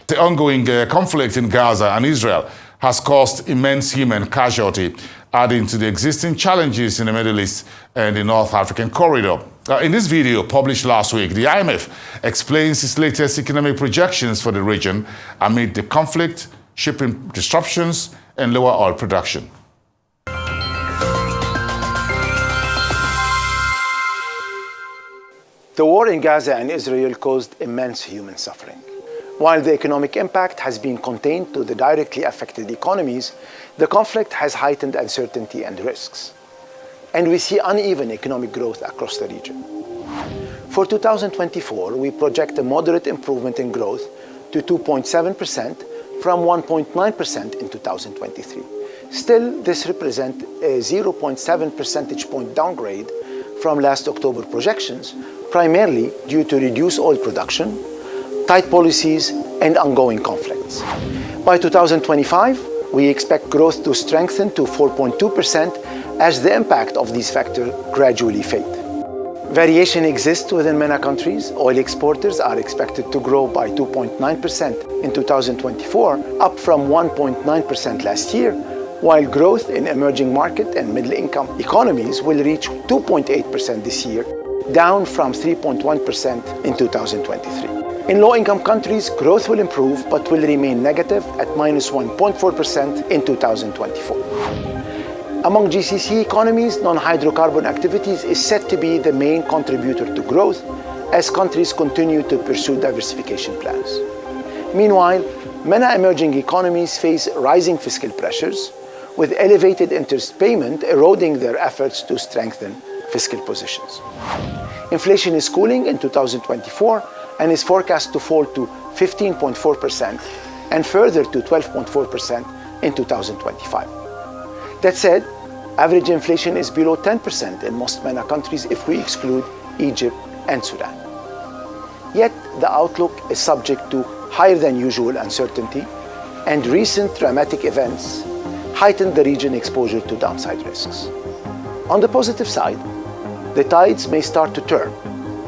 The ongoing conflict in Gaza and Israel has caused immense human casualty, adding to the existing challenges in the Middle East and the North African corridor. In this video published last week, the IMF explains its latest economic projections for the region amid the conflict, shipping disruptions, and lower oil production. The war in Gaza and Israel caused immense human suffering. While the economic impact has been contained to the directly affected economies, the conflict has heightened uncertainty and risks. And we see uneven economic growth across the region. For 2024, we project a moderate improvement in growth to 2.7% from 1.9% in 2023. Still, this represents a 0.7 percentage point downgrade from last October projections, primarily due to reduced oil production, tight policies, and ongoing conflicts. By 2025, we expect growth to strengthen to 4.2% as the impact of these factors gradually fade. Variation exists within MENA countries. Oil exporters are expected to grow by 2.9% in 2024, up from 1.9% last year, while growth in emerging market and middle-income economies will reach 2.8% this year, down from 3.1% in 2023. In low-income countries, growth will improve but will remain negative at -1.4% in 2024. Among GCC economies, non-hydrocarbon activities is set to be the main contributor to growth as countries continue to pursue diversification plans. Meanwhile, MENA emerging economies face rising fiscal pressures, with elevated interest payment eroding their efforts to strengthen fiscal positions. Inflation is cooling in 2024 and is forecast to fall to 15.4% and further to 12.4% in 2025. That said, average inflation is below 10% in most MENA countries if we exclude Egypt and Sudan. Yet, the outlook is subject to higher than usual uncertainty, and recent dramatic events heightened the region exposure to downside risks. On the positive side, the tides may start to turn,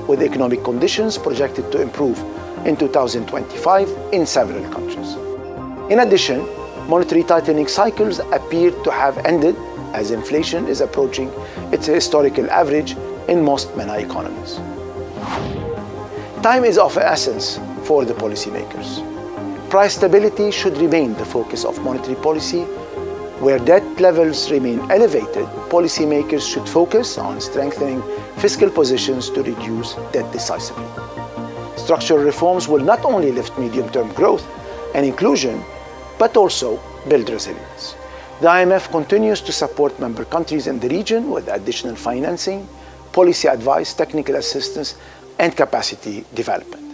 with economic conditions projected to improve in 2025 in several countries. In addition, monetary tightening cycles appear to have ended as inflation is approaching its historical average in most MENA economies. Time is of essence for the policymakers. Price stability should remain the focus of monetary policy. Where debt levels remain elevated, policymakers should focus on strengthening fiscal positions to reduce debt decisively. Structural reforms will not only lift medium-term growth and inclusion, but also build resilience. The IMF continues to support member countries in the region with additional financing, policy advice, technical assistance, and capacity development.